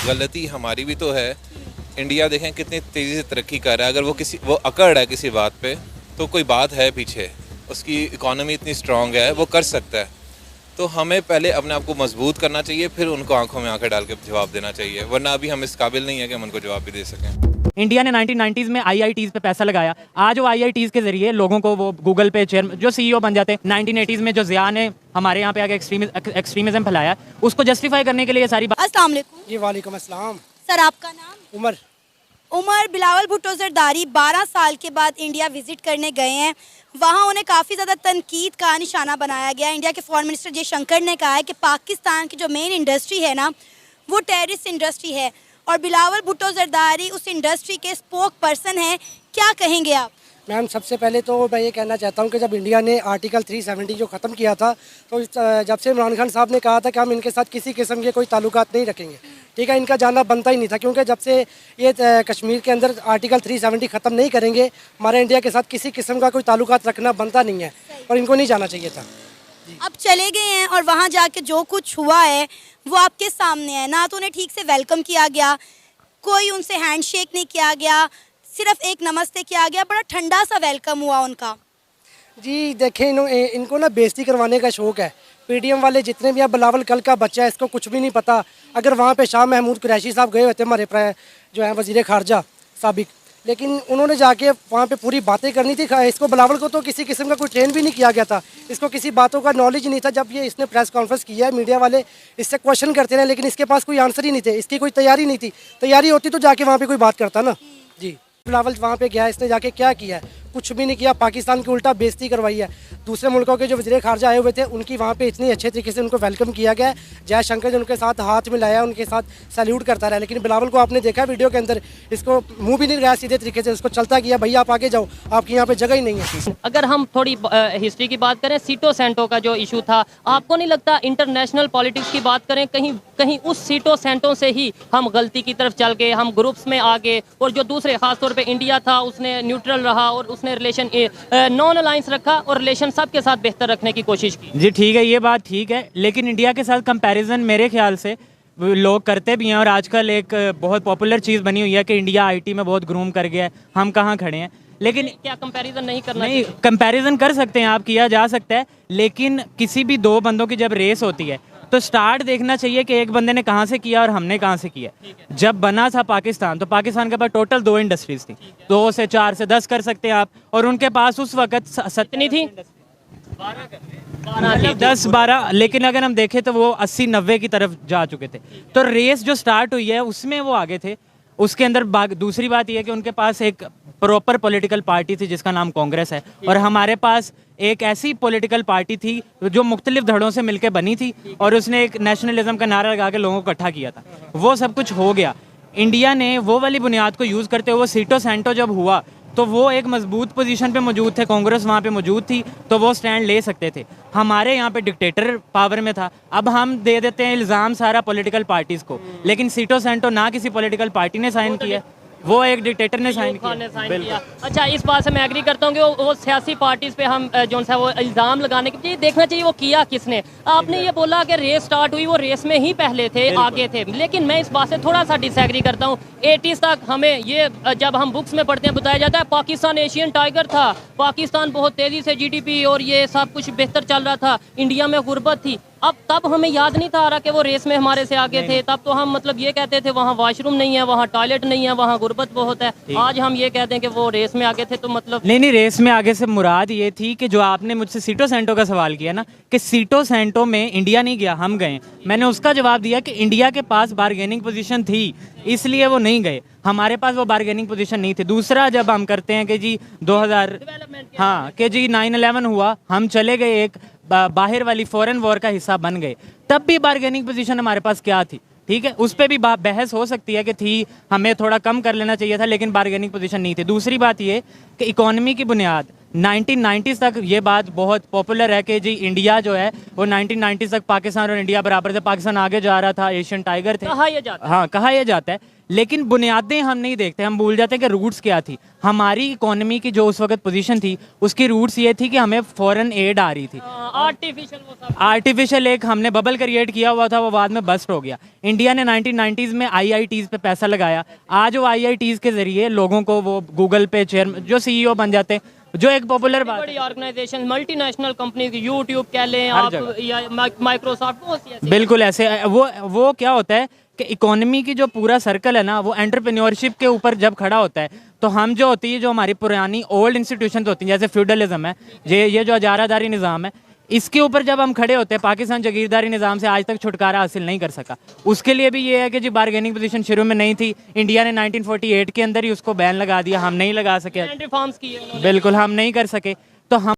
गलती हमारी भी तो है। इंडिया देखें कितनी तेज़ी से तरक्की कर रहा है, अगर वो अकड़ है किसी बात पे तो कोई बात है पीछे, उसकी इकॉनमी इतनी स्ट्रांग है, वो कर सकता है। तो हमें पहले अपने आप को मजबूत करना चाहिए, फिर उनको आंखों में आंखें डाल के जवाब देना चाहिए, वरना अभी हम इस काबिल नहीं है कि हम उनको जवाब भी दे सकें। इंडिया ने 1990s में आईआईटीज़ पे पैसा लगाया। आज वो आईआईटीज़ के जरिए लोगों को वो गूगल पे चेयर जो सीईओ बन जाते हैं। 1980s में जो ज़िया ने हमारे यहाँ पे आके एक्सट्रीमिज्म फैलाया, उसको जस्टिफाई करने के लिए ये सारी बात। अस्सलाम वालेकुम। जी वालेकुम अस्सलाम। सर आपका नाम? उमर। उमर। बिलावल भुट्टो जरदारी 12 साल के बाद इंडिया विजिट करने गए हैं। वहाँ उन्हें काफ़ी ज़्यादा तनकीद का निशाना बनाया गया। इंडिया के फॉरेन मिनिस्टर जयशंकर ने कहा है कि पाकिस्तान की जो मेन इंडस्ट्री है ना, वो टेररिस्ट इंडस्ट्री है, और बिलावल भुट्टो जरदारी उस इंडस्ट्री के स्पोक पर्सन हैं। क्या कहेंगे आप? मैम सबसे पहले तो मैं ये कहना चाहता हूँ कि जब इंडिया ने आर्टिकल 370 जो ख़त्म किया था, तो जब से इमरान खान साहब ने कहा था कि हम इनके साथ किसी किस्म के कोई ताल्लुकात नहीं रखेंगे, ठीक है, इनका जाना बनता ही नहीं था, क्योंकि जब से ये कश्मीर के अंदर आर्टिकल 370 ख़त्म नहीं करेंगे, हमारे इंडिया के साथ किसी किस्म का कोई ताल्लुकात रखना बनता नहीं है, और इनको नहीं जाना चाहिए था। अब चले गए हैं और वहाँ जाके जो कुछ हुआ है वो आपके सामने है। ना तो उन्हें ठीक से वेलकम किया गया, कोई उनसे हैंडशेक नहीं किया गया, सिर्फ एक नमस्ते किया गया, बड़ा ठंडा सा वेलकम हुआ उनका। जी देखें, इनको ना बेइज्जती करवाने का शौक़ है। पीडीएम वाले जितने भी हैं, बिलावल कल का बच्चा है, इसको कुछ भी नहीं पता। अगर वहाँ पे शाह महमूद कुरैशी साहब गए हुए थे, हमारे जो हैं वज़ीर ख़ारजा साबिक, लेकिन उन्होंने जाके वहाँ पे पूरी बातें करनी थी। इसको बिलावल को तो किसी किस्म का कोई ट्रेन भी नहीं किया गया था, इसको किसी बातों का नॉलेज नहीं था। जब ये इसने प्रेस कॉन्फ्रेंस किया है, मीडिया वाले इससे क्वेश्चन करते रहे, लेकिन इसके पास कोई आंसर ही नहीं थे, इसकी कोई तैयारी नहीं थी। तैयारी होती तो जाके वहाँ पे कोई बात करता ना। जी बिलावल वहाँ पे गया, इसने जाके क्या किया है? कुछ भी नहीं किया। पाकिस्तान की उल्टा बेइज्जती करवाई है। दूसरे मुल्कों के जो वज़ीर ख़ारजा आए हुए थे, उनकी वहाँ पे इतनी अच्छे तरीके से उनको वेलकम किया गया। जयशंकर ने उनके साथ हाथ मिलाया, उनके साथ सैल्यूट करता रहा, लेकिन बिलावल को आपने देखा वीडियो के अंदर, इसको मुंह भी नहीं लगाया सीधे तरीके से, उसको चलता किया, भैया आप आगे जाओ, आपकी यहाँ पे जगह ही नहीं है। अगर हम थोड़ी हिस्ट्री की बात करें, सीटो सेंटो का जो इशू था, आपको नहीं लगता इंटरनेशनल पॉलिटिक्स की बात करें, कहीं उस सीटो सेंटो से ही हम गलती की तरफ चल गए, हम ग्रुप्स में आ गए, और जो दूसरे खासतौर पर इंडिया था उसने न्यूट्रल रहा और उसने रिलेशन नॉन अलायंस रखा और रिलेशन सबके साथ बेहतर रखने की कोशिश की। जी ठीक है, ये बात ठीक है, लेकिन इंडिया के साथ कंपैरिजन मेरे ख्याल से लोग करते भी हैं, और आजकल एक बहुत पॉपुलर चीज़ बनी हुई है कि इंडिया आईटी में बहुत ग्रूम कर गया है, हम कहाँ खड़े हैं। लेकिन क्या कंपैरिजन नहीं करना? नहीं, कंपैरिजन कर सकते हैं आप, किया जा सकता है, लेकिन किसी भी दो बंदों की जब रेस होती है तो स्टार्ट देखना चाहिए कि एक बंदे ने कहाँ से किया और हमने कहाँ से किया। जब बना था पाकिस्तान, तो पाकिस्तान के पास टोटल 2 इंडस्ट्रीज थी, 2 से 4 से 10 कर सकते हैं आप, और उनके पास उस वक्त कितनी थी? 10-12, लेकिन अगर हम देखें तो वो 80-90 की तरफ जा चुके थे। तो रेस जो स्टार्ट हुई है उसमें वो आगे थे। उसके अंदर दूसरी बात यह है कि उनके पास एक प्रॉपर पॉलिटिकल पार्टी थी जिसका नाम कांग्रेस है, और हमारे पास एक ऐसी पॉलिटिकल पार्टी थी जो मुख्तलिफ धड़ों से मिलकर बनी थी, और उसने एक नेशनलिज्म का नारा लगा के लोगों को इकट्ठा किया था। वो सब कुछ हो गया। इंडिया ने वो वाली बुनियाद को यूज़ करते हुए सीटो सेंटो जब हुआ तो वो एक मजबूत पोजीशन पे मौजूद थे, कांग्रेस वहाँ पे मौजूद थी, तो वो स्टैंड ले सकते थे। हमारे यहाँ पे डिक्टेटर पावर में था। अब हम दे देते हैं इल्ज़ाम सारा पॉलिटिकल पार्टीज़ को, लेकिन सीटो सेंटो ना किसी पॉलिटिकल पार्टी ने साइन किया, वो एक डिक्टेटर ने साइन किया। अच्छा, इस बात से मैं एग्री करता हूँ कि वो सियासी पार्टीज पे हम जो सा वो इल्ज़ाम लगाने के लिए देखना चाहिए वो किया किसने। आपने ये बोला कि रेस स्टार्ट हुई, वो रेस में ही पहले थे, आगे थे, लेकिन मैं इस बात से थोड़ा सा डिसएग्री करता हूँ। 80s तक हमें ये जब हम बुक्स में पढ़ते हैं बताया जाता है पाकिस्तान एशियन टाइगर था, पाकिस्तान बहुत तेज़ी से GDP और ये सब कुछ बेहतर चल रहा था, इंडिया में गुर्बत थी। अब तब हमें याद नहीं था आ रहा कि वो रेस में हमारे से आगे थे। तब तो हम मतलब ये कहते थे वहाँ वॉशरूम नहीं है, वहाँ टॉयलेट नहीं है, वहाँ गुर्बत बहुत है। आज हम ये कहते हैं कि वो रेस में आगे थे, तो मतलब नहीं, रेस में आगे से मुराद ये थी कि जो आपने मुझसे सीटो सेंटो का सवाल किया ना, कि सीटो सेंटो में इंडिया नहीं गया, हम गए। मैंने उसका जवाब दिया कि इंडिया के पास बारगेनिंग पोजीशन थी, इसलिए वो नहीं गए, हमारे पास वो बारगेनिंग पोजीशन नहीं थी। दूसरा, जब हम करते हैं कि जी 2000 हाँ कि जी 9/11 हुआ, हम चले गए, एक बाहर वाली फॉरेन वॉर का हिस्सा बन गए, तब भी बारगेनिंग पोजीशन हमारे पास क्या थी? ठीक है, उस पर भी बहस हो सकती है कि थी, हमें थोड़ा कम कर लेना चाहिए था, लेकिन बारगेनिंग पोजीशन नहीं थी। दूसरी बात ये कि इकोनॉमी की बुनियाद 1990s तक ये बात बहुत पॉपुलर है कि जी इंडिया जो है वो 1990s तक पाकिस्तान और इंडिया बराबर थे, पाकिस्तान आगे जा रहा था, एशियन टाइगर थे, कहा यह जाता है। हाँ कहा यह जाता है, लेकिन बुनियादें हम नहीं देखते, हम भूल जाते हैं कि रूट्स क्या थी। हमारी इकोनॉमी की जो उस वक्त पोजीशन थी उसकी रूट्स ये थी कि हमें फॉरेन एड आ रही थी, आर्टिफिशियल वो सब आर्टिफिशियल एक हमने बबल क्रिएट किया हुआ था, वो बाद में बस्ट हो गया। इंडिया ने 1990s में IITs पे पैसा लगाया, आज वो IITs के जरिए लोगों को वो गूगल पे चेयर जो CEO बन जाते हैं, जो एक पॉपुलर बात बड़ी ऑर्गेनाइजेशन मल्टीनेशनल कंपनी यूट्यूब कह लें हर आप जगह। या माइक्रोसॉफ्ट बहुत सी ऐसी बिल्कुल ऐसे वो क्या होता है कि इकोनॉमी की जो पूरा सर्कल है ना वो एंटरप्रेन्योरशिप के ऊपर जब खड़ा होता है, तो हम जो होती है जो हमारी पुरानी ओल्ड इंस्टीट्यूशन होती हैं जैसे फ्यूडलिज्म है, ये जो अजारादारी निज़ाम है, इसके ऊपर जब हम खड़े होते हैं, पाकिस्तान जागीरदारी निज़ाम से आज तक छुटकारा हासिल नहीं कर सका। उसके लिए भी ये है कि जी बारगेनिंग पोजीशन शुरू में नहीं थी, इंडिया ने 1948 के अंदर ही उसको बैन लगा दिया, हम नहीं लगा सके, रिफॉर्म्स किए उन्होंने। बिल्कुल हम नहीं कर सके। तो हम